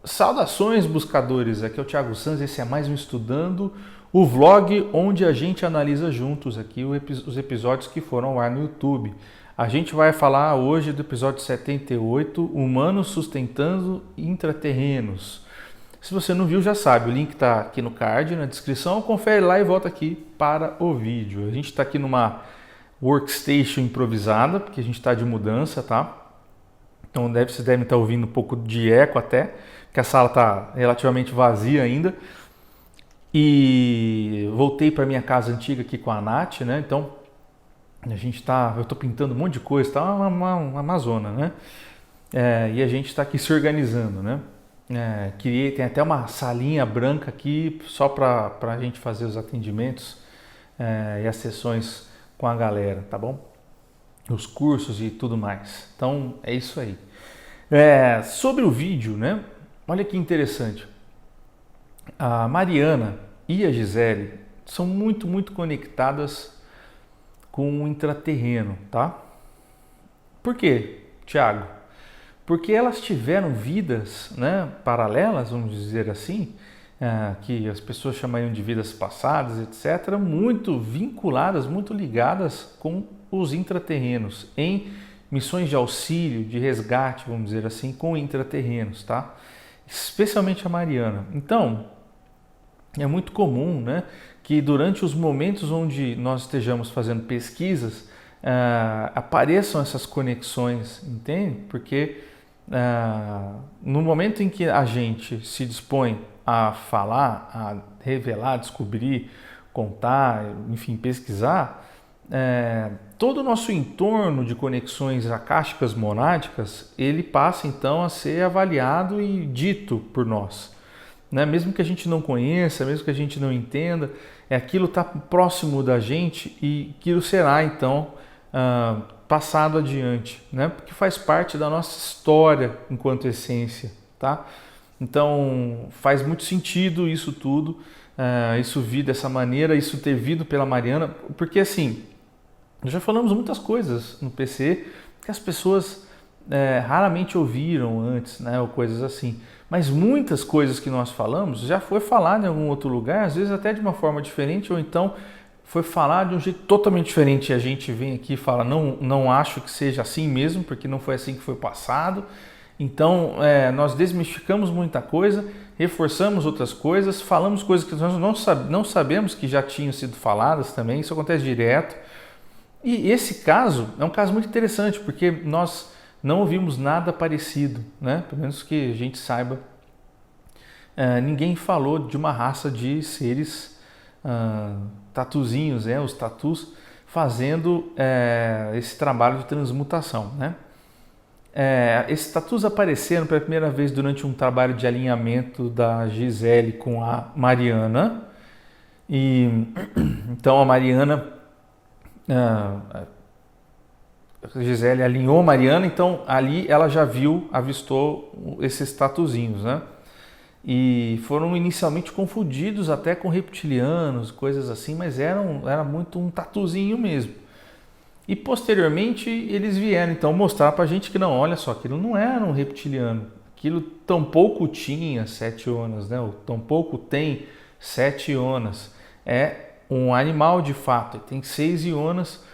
Saudações, buscadores! Aqui é o Thiago Sanz, esse é mais um Estudando, o vlog onde a gente analisa juntos aqui os episódios que foram ao ar no YouTube. A gente vai falar hoje do episódio 78, Humanos Sustentando Intraterrenos. Se você não viu, já sabe, o link está aqui no card, na descrição, confere lá e volta aqui para o vídeo. A gente está aqui numa workstation improvisada, porque a gente está de mudança, tá? Então vocês devem estar ouvindo um pouco de eco até, que a sala está relativamente vazia ainda. E voltei para minha casa antiga aqui com a Nath, né? Então eu estou pintando um monte de coisa, tá uma amazona, né? E a gente está aqui se organizando, né? Tem até uma salinha branca aqui só para a gente fazer os atendimentos e as sessões com a galera, tá bom? Os cursos e tudo mais. Então é isso aí. Sobre o vídeo, né? Olha que interessante. A Mariana e a Gisele são muito conectadas com o intraterreno, tá? Por quê, Thiago? Porque elas tiveram vidas, né, paralelas, vamos dizer assim, que as pessoas chamariam de vidas passadas, etc., muito vinculadas, muito ligadas com os intraterrenos, em missões de auxílio, de resgate, vamos dizer assim, com intraterrenos, tá? Especialmente a Mariana. Então, é muito comum, né, que durante os momentos onde nós estejamos fazendo pesquisas, apareçam essas conexões, entende? Porque no momento em que a gente se dispõe a falar, a revelar, descobrir, contar, enfim, pesquisar, todo o nosso entorno de conexões acásticas monádicas, ele passa então a ser avaliado e dito por nós, né? Mesmo que a gente não conheça, mesmo que a gente não entenda, aquilo está próximo da gente e aquilo será então passado adiante, né? Porque faz parte da nossa história enquanto essência, tá? Então faz muito sentido isso tudo, isso vir dessa maneira, isso ter vindo pela Mariana, porque assim, já falamos muitas coisas no PC que as pessoas raramente ouviram antes, né, ou coisas assim. Mas muitas coisas que nós falamos já foi falado em algum outro lugar, às vezes até de uma forma diferente, ou então foi falado de um jeito totalmente diferente. E a gente vem aqui e fala, não acho que seja assim mesmo, porque não foi assim que foi passado. Então, nós desmistificamos muita coisa, reforçamos outras coisas, falamos coisas que nós não sabemos que já tinham sido faladas também, isso acontece direto. E esse caso é um caso muito interessante, porque nós não ouvimos nada parecido, né? Pelo menos que a gente saiba. Ninguém falou de uma raça de seres tatuzinhos, os tatus, fazendo esse trabalho de transmutação, né? Esses tatus apareceram pela primeira vez durante um trabalho de alinhamento da Gisele com a Mariana. E então a Mariana... a Gisele alinhou a Mariana, então ali ela já avistou esses tatuzinhos, né? E foram inicialmente confundidos até com reptilianos, coisas assim, mas era muito um tatuzinho mesmo. E posteriormente eles vieram então mostrar pra gente que não, olha só, aquilo não era um reptiliano, aquilo tampouco tinha 7 onas, né? Ou tampouco tem 7 onas. É um animal de fato, ele tem 6 ionas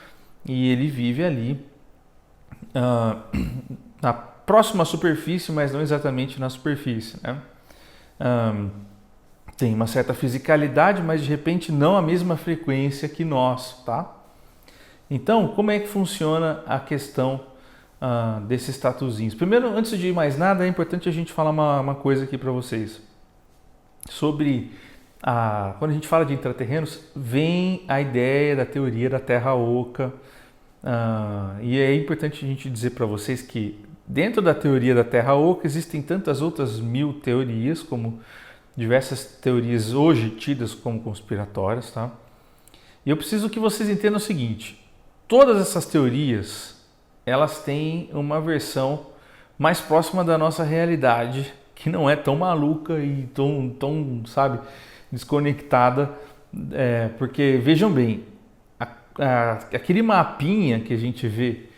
e ele vive ali na próxima superfície, mas não exatamente na superfície, né? Tem uma certa fisicalidade, mas de repente não a mesma frequência que nós, tá? Então, como é que funciona a questão desses tatuzinhos? Primeiro, antes de mais nada, é importante a gente falar uma coisa aqui para vocês. Sobre quando a gente fala de intraterrenos, vem a ideia da teoria da Terra Oca. E é importante a gente dizer para vocês que dentro da teoria da Terra Oca existem tantas outras 1000 teorias, como diversas teorias hoje tidas como conspiratórias, tá? E eu preciso que vocês entendam o seguinte: todas essas teorias, elas têm uma versão mais próxima da nossa realidade, que não é tão maluca e tão sabe, desconectada, porque vejam bem, aquele mapinha que a gente vê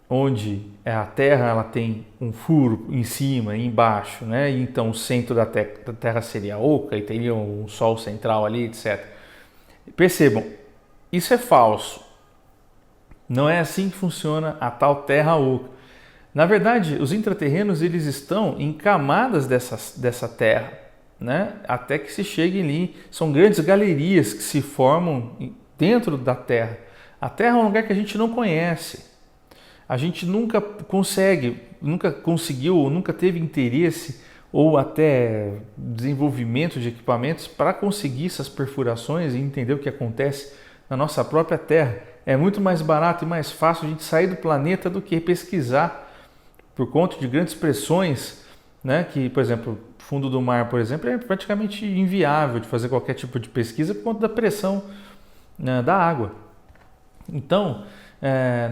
onde a Terra ela tem um furo em cima e embaixo, né? E então o centro da Terra seria oca e teria um Sol central ali, etc. Percebam, isso é falso. Não é assim que funciona a tal Terra oca. Na verdade, os intraterrenos eles estão em camadas dessa Terra, né? Até que se chegue ali. São grandes galerias que se formam dentro da Terra. A Terra é um lugar que a gente não conhece. A gente nunca conseguiu, nunca teve interesse ou até desenvolvimento de equipamentos para conseguir essas perfurações e entender o que acontece na nossa própria Terra. É muito mais barato e mais fácil a gente sair do planeta do que pesquisar por conta de grandes pressões, né? Que, por exemplo, fundo do mar, por exemplo, é praticamente inviável de fazer qualquer tipo de pesquisa por conta da pressão, né, da água. Então,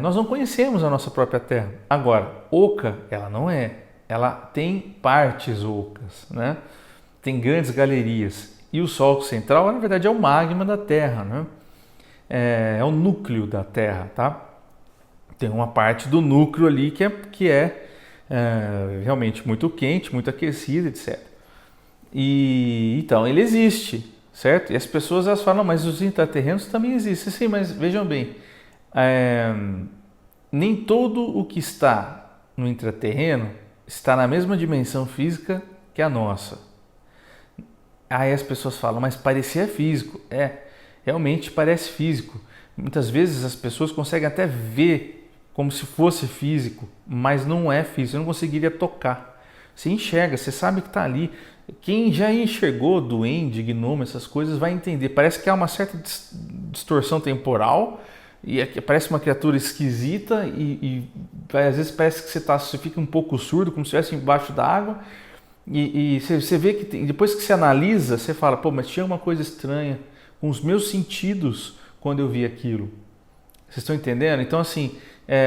nós não conhecemos a nossa própria Terra. Agora, oca, ela não é. Ela tem partes ocas, né? Tem grandes galerias. E o Sol central, na verdade, é o magma da Terra, né? É o núcleo da Terra, tá? Tem uma parte do núcleo ali que é realmente muito quente, muito aquecida, etc. E então ele existe, certo? E as pessoas elas falam, mas os intraterrenos também existem. Sim, mas vejam bem, nem todo o que está no intraterreno está na mesma dimensão física que a nossa. Aí as pessoas falam, mas parecia físico. Realmente parece físico. Muitas vezes as pessoas conseguem até ver como se fosse físico, mas não é físico, você não conseguiria tocar. Você enxerga, você sabe que está ali. Quem já enxergou duende, gnomo, essas coisas, vai entender. Parece que há uma certa distorção temporal, e parece uma criatura esquisita, e às vezes parece que você fica um pouco surdo, como se estivesse embaixo da água, e você vê que depois que você analisa, você fala, pô, mas tinha uma coisa estranha com os meus sentidos quando eu vi aquilo. Vocês estão entendendo? Então, assim,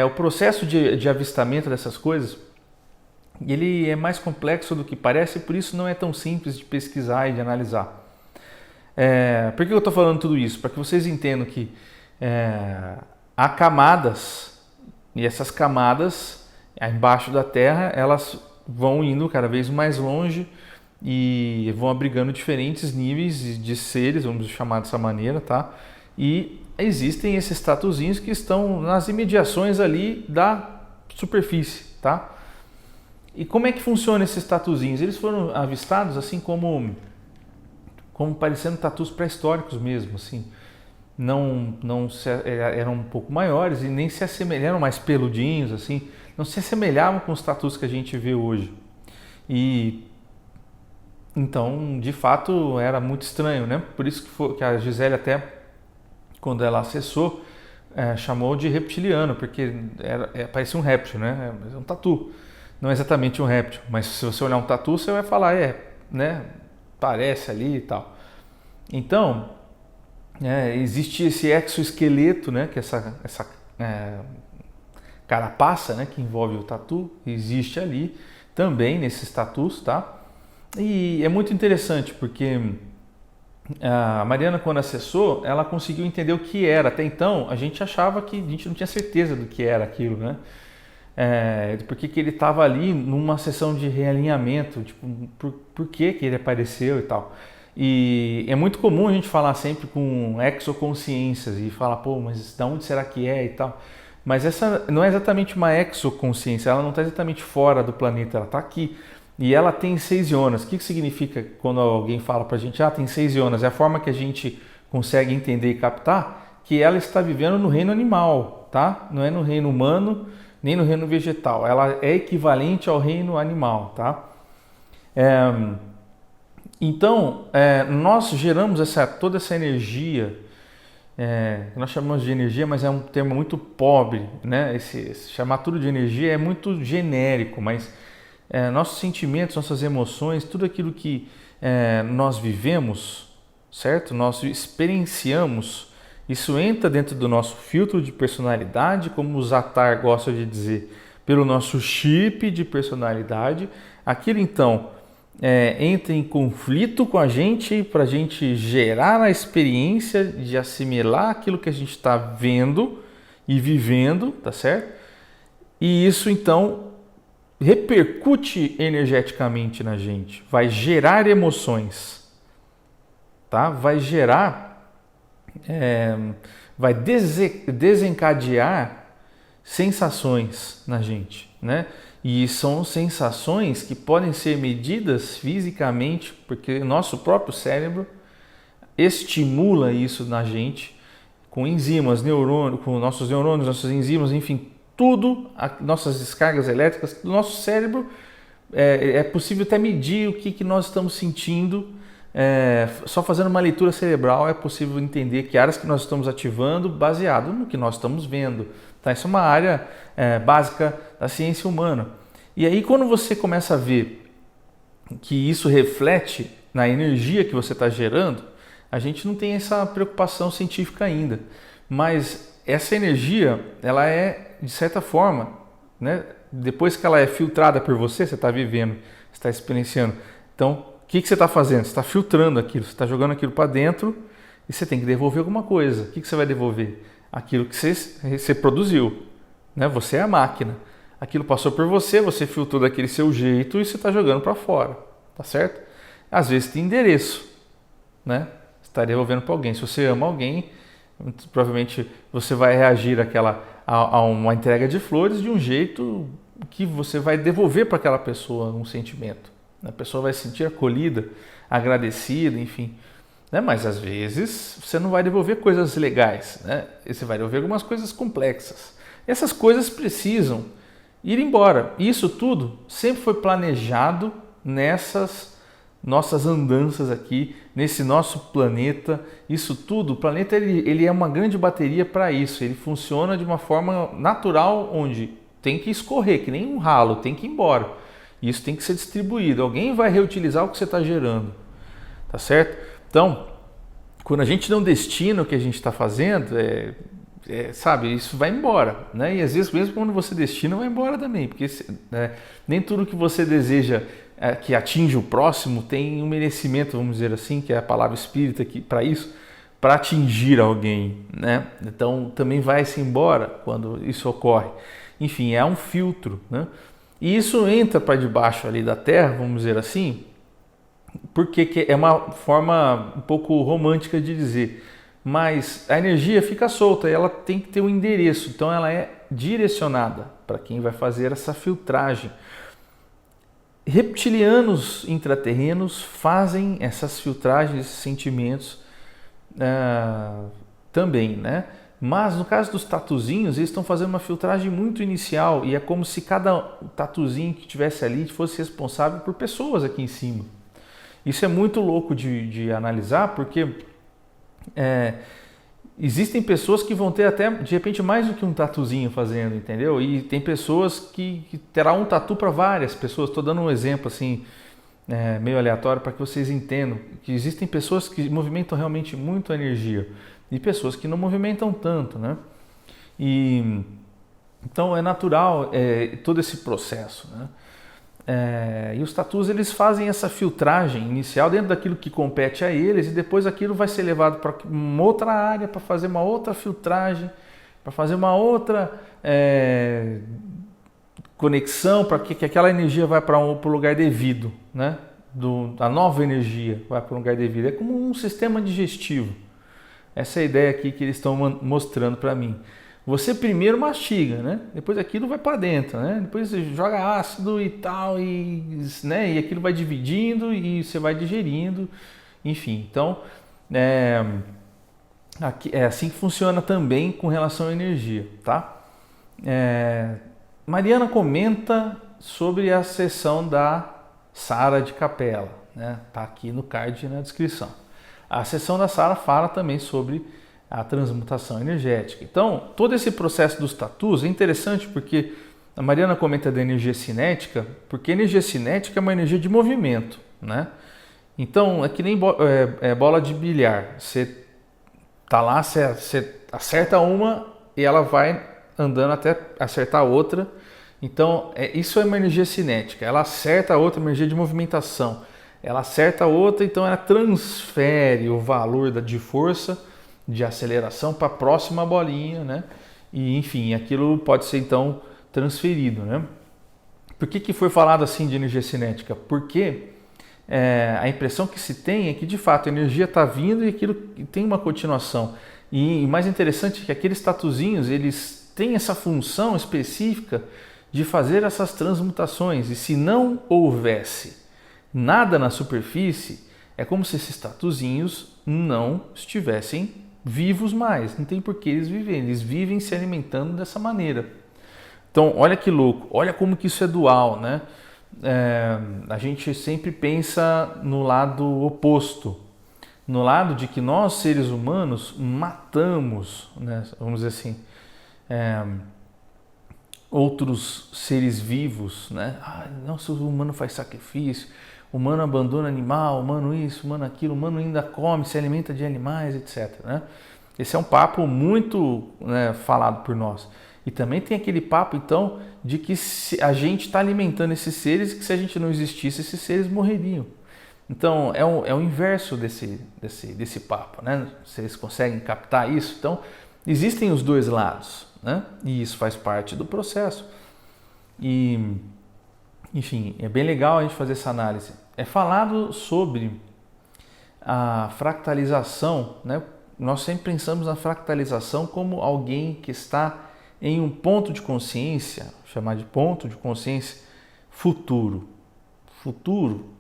o processo de avistamento dessas coisas, ele é mais complexo do que parece e por isso não é tão simples de pesquisar e de analisar. Por que eu estou falando tudo isso? Para que vocês entendam que há camadas, e essas camadas embaixo da Terra, elas vão indo cada vez mais longe e vão abrigando diferentes níveis de seres, vamos chamar dessa maneira, tá? E existem esses tatuzinhos que estão nas imediações ali da superfície, tá? E como é que funciona esses tatuzinhos? Eles foram avistados assim como parecendo tatus pré-históricos mesmo, assim. Eram um pouco maiores e nem se assemelhavam, mais peludinhos, assim. Não se assemelhavam com os tatus que a gente vê hoje. E então, de fato, era muito estranho, né? Por isso que a Gisele até, quando ela acessou, chamou de reptiliano, porque parecia um réptil, né? É um tatu. Não é exatamente um réptil, mas se você olhar um tatu, você vai falar, né? Parece ali e tal. Então, existe esse exoesqueleto, né? Que é essa carapaça, né? Que envolve o tatu, existe ali também nesses tatus, tá? E é muito interessante porque a Mariana, quando acessou, ela conseguiu entender o que era. Até então, a gente achava que a gente não tinha certeza do que era aquilo, né? Porque que ele estava ali numa sessão de realinhamento, tipo, por que ele apareceu e tal. E é muito comum a gente falar sempre com exoconsciências e falar, pô, mas de onde será que é e tal. Mas essa não é exatamente uma exoconsciência, ela não está exatamente fora do planeta, ela está aqui. E ela tem 6 ionas. O que significa quando alguém fala pra gente, tem 6 ionas? É a forma que a gente consegue entender e captar que ela está vivendo no reino animal, tá? Não é no reino humano, nem no reino vegetal. Ela é equivalente ao reino animal, tá? Então, nós geramos toda essa energia, nós chamamos de energia, mas é um termo muito pobre, né? Chamar tudo de energia é muito genérico, mas nossos sentimentos, nossas emoções, tudo aquilo que nós vivemos, certo? Nós experienciamos, isso entra dentro do nosso filtro de personalidade, como o Zatar gosta de dizer, pelo nosso chip de personalidade. Aquilo então entra em conflito com a gente para a gente gerar a experiência de assimilar aquilo que a gente está vendo e vivendo, tá certo? E isso então repercute energeticamente na gente, vai gerar emoções, tá? Vai gerar, vai desencadear sensações na gente, né? E são sensações que podem ser medidas fisicamente, porque o nosso próprio cérebro estimula isso na gente com enzimas, neurônio, com nossos neurônios, nossas enzimas, enfim, tudo, nossas descargas elétricas do nosso cérebro, é possível até medir o que nós estamos sentindo. Só fazendo uma leitura cerebral é possível entender que áreas que nós estamos ativando baseado no que nós estamos vendo. Tá? Isso é uma área básica da ciência humana. E aí quando você começa a ver que isso reflete na energia que você está gerando, a gente não tem essa preocupação científica ainda. Mas essa energia, ela é, de certa forma, né, depois que ela é filtrada por você, você está vivendo, você está experienciando. Então, o que você está fazendo? Você está filtrando aquilo, você está jogando aquilo para dentro e você tem que devolver alguma coisa. O que você vai devolver? Aquilo que você produziu. Né? Você é a máquina. Aquilo passou por você, você filtrou daquele seu jeito e você está jogando para fora. Tá certo? Às vezes tem endereço. Né? Você está devolvendo para alguém. Se você ama alguém, provavelmente você vai reagir a uma entrega de flores de um jeito que você vai devolver para aquela pessoa um sentimento. A pessoa vai se sentir acolhida, agradecida, enfim. Né? Mas às vezes você não vai devolver coisas legais, né? Você vai devolver algumas coisas complexas. E essas coisas precisam ir embora. E isso tudo sempre foi planejado nessas nossas andanças aqui, nesse nosso planeta. Isso tudo, o planeta ele é uma grande bateria para isso. Ele funciona de uma forma natural, onde tem que escorrer, que nem um ralo, tem que ir embora. Isso tem que ser distribuído. Alguém vai reutilizar o que você está gerando. Tá certo? Então, quando a gente não destina o que a gente está fazendo, sabe, isso vai embora. Né? E às vezes, mesmo quando você destina, vai embora também. Porque nem tudo que você deseja que atinja o próximo tem um merecimento, vamos dizer assim, que é a palavra espírita para isso, para atingir alguém. Né? Então, também vai-se embora quando isso ocorre. Enfim, é um filtro, né? E isso entra para debaixo ali da terra, vamos dizer assim, porque é uma forma um pouco romântica de dizer, mas a energia fica solta e ela tem que ter um endereço, então ela é direcionada para quem vai fazer essa filtragem. Reptilianos intraterrenos fazem essas filtragens, esses sentimentos também, né? Mas no caso dos tatuzinhos, eles estão fazendo uma filtragem muito inicial e é como se cada tatuzinho que tivesse ali fosse responsável por pessoas aqui em cima. Isso é muito louco de analisar, porque existem pessoas que vão ter até, de repente, mais do que um tatuzinho fazendo, entendeu? E tem pessoas que terá um tatu para várias pessoas. Estou dando um exemplo assim, meio aleatório para que vocês entendam que existem pessoas que movimentam realmente muito a energia e pessoas que não movimentam tanto, né? E então é natural todo esse processo, né? E os tatus, eles fazem essa filtragem inicial dentro daquilo que compete a eles e depois aquilo vai ser levado para uma outra área para fazer uma outra filtragem, para fazer uma outra conexão para que aquela energia vai para o lugar devido, né? A nova energia vai para o lugar devido. É como um sistema digestivo. Essa é a ideia aqui que eles estão mostrando para mim. Você primeiro mastiga, né? Depois aquilo vai para dentro, né? Depois você joga ácido e tal, né? E aquilo vai dividindo e você vai digerindo, enfim. Então, é assim que funciona também com relação à energia, tá? Mariana comenta sobre a sessão da Sara de Capela, né? Tá aqui no card na descrição. A sessão da Sara fala também sobre a transmutação energética. Então, todo esse processo dos tatus é interessante porque a Mariana comenta da energia cinética, porque a energia cinética é uma energia de movimento, né? Então, é que nem bola de bilhar. Você tá lá, você acerta uma e ela vai andando até acertar a outra. Então, isso é uma energia cinética. Ela acerta a outra, energia de movimentação. Ela acerta a outra, então ela transfere o valor de força, de aceleração para a próxima bolinha, né? E enfim, aquilo pode ser então transferido, né? Por que foi falado assim de energia cinética? Porque a impressão que se tem é que de fato a energia está vindo e aquilo tem uma continuação. E mais interessante é que aqueles tatuzinhos, eles têm essa função específica de fazer essas transmutações. E se não houvesse nada na superfície, é como se esses tatuzinhos não estivessem vivos mais. Não tem por que eles viverem. Eles vivem se alimentando dessa maneira. Então, olha que louco. Olha como que isso é dual, né? A gente sempre pensa no lado oposto. No lado de que nós, seres humanos, matamos, né? Vamos dizer assim, outros seres vivos, né? Nossa, o humano faz sacrifício, o humano abandona animal, o humano isso, o humano aquilo, o humano ainda come, se alimenta de animais, etc. Né? Esse é um papo muito, né, falado por nós. E também tem aquele papo, então, de que a gente está alimentando esses seres e que se a gente não existisse, esses seres morreriam. Então, é o inverso desse papo, né? Vocês conseguem captar isso? Então, existem os dois lados, né? E isso faz parte do processo. E, enfim, é bem legal a gente fazer essa análise. É falado sobre a fractalização, né? Nós sempre pensamos na fractalização como alguém que está em um ponto de consciência, chamar de ponto de consciência futuro. Futuro,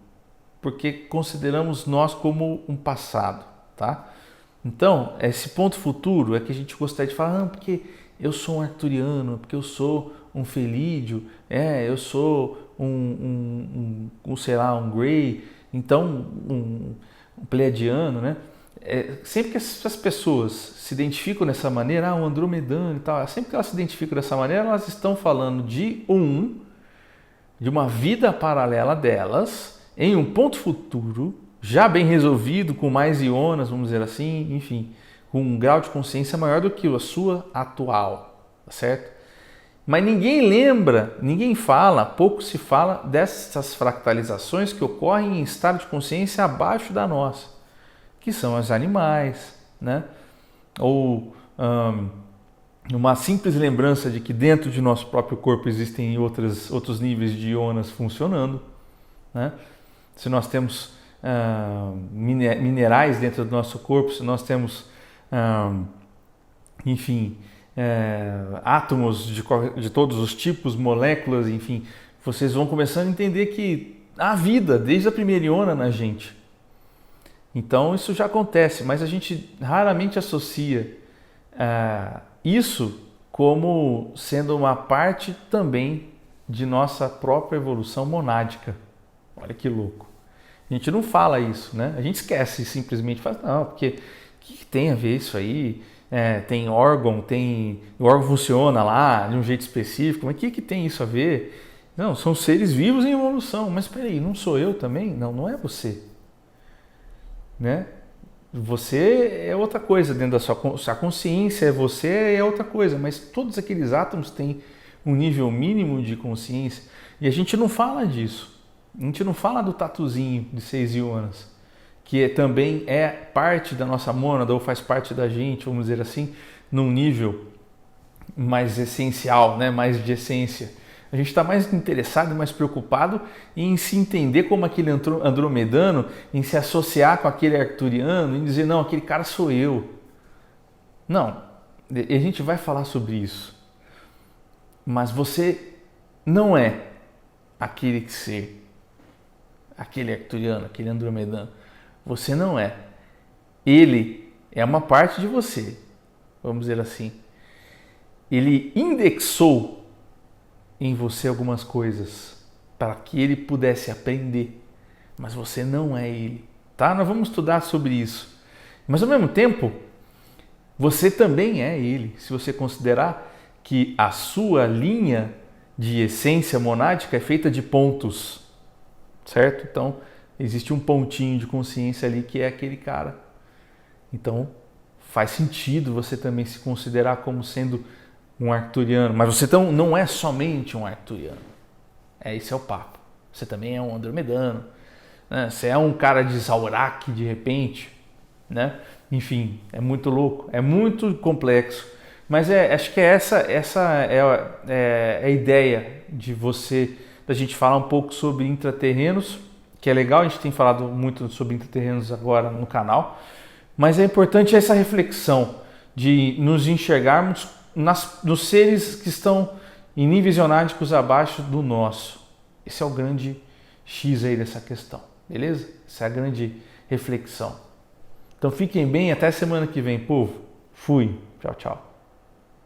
porque consideramos nós como um passado, tá? Então, esse ponto futuro é que a gente gostaria de falar, porque eu sou um arcturiano, porque eu sou um felídeo, eu sou sei lá, um grey, então um pleiadiano, né? Sempre que essas pessoas se identificam dessa maneira, um andromedano e tal, sempre que elas se identificam dessa maneira, elas estão falando de uma vida paralela delas, em um ponto futuro, já bem resolvido, com mais ionas, vamos dizer assim, enfim, com um grau de consciência maior do que a sua atual, tá certo? Mas ninguém lembra, ninguém fala, pouco se fala dessas fractalizações que ocorrem em estado de consciência abaixo da nossa, que são os animais, né? Ou uma simples lembrança de que dentro de nosso próprio corpo existem outros níveis de ionas funcionando, né? Se nós temos minerais dentro do nosso corpo, se nós temos, enfim, átomos de todos os tipos, moléculas, enfim, vocês vão começando a entender que há vida desde a primeira iona na gente. Então isso já acontece, mas a gente raramente associa isso como sendo uma parte também de nossa própria evolução monádica. Olha que louco. A gente não fala isso, né? A gente esquece, simplesmente fala, não, porque o que tem a ver isso aí? Tem órgão, o órgão funciona lá de um jeito específico, mas o que tem isso a ver? Não, são seres vivos em evolução, mas espera aí, não sou eu também? Não, não é você. Né? Você é outra coisa dentro da sua consciência, você é outra coisa, mas todos aqueles átomos têm um nível mínimo de consciência e a gente não fala disso. A gente não fala do tatuzinho de 6 ionas, que também é parte da nossa mônada ou faz parte da gente, vamos dizer assim, num nível mais essencial, né? Mais de essência. A gente está mais interessado e mais preocupado em se entender como aquele andromedano, em se associar com aquele arcturiano, em dizer, não, aquele cara sou eu. Não, a gente vai falar sobre isso. Mas você não é aquele ser, aquele arcturiano, aquele andromedano. Você não é. Ele é uma parte de você, vamos dizer assim. Ele indexou em você algumas coisas para que ele pudesse aprender, mas você não é ele, tá? Nós vamos estudar sobre isso. Mas ao mesmo tempo, você também é ele, se você considerar que a sua linha de essência monádica é feita de pontos, certo? Então, existe um pontinho de consciência ali que é aquele cara. Então, faz sentido você também se considerar como sendo um arcturiano, mas você não é somente um arcturiano. Esse é o papo. Você também é um andromedano, né? Você é um cara de Zaurak de repente, né? Enfim, é muito louco, é muito complexo. Mas acho que essa é a ideia da gente falar um pouco sobre intraterrenos, que é legal, a gente tem falado muito sobre intraterrenos agora no canal, mas é importante essa reflexão de nos enxergarmos nos seres que estão em níveis ionáticos abaixo do nosso. Esse é o grande X aí dessa questão, beleza? Essa é a grande reflexão. Então fiquem bem, até semana que vem, povo. Fui. Tchau, tchau.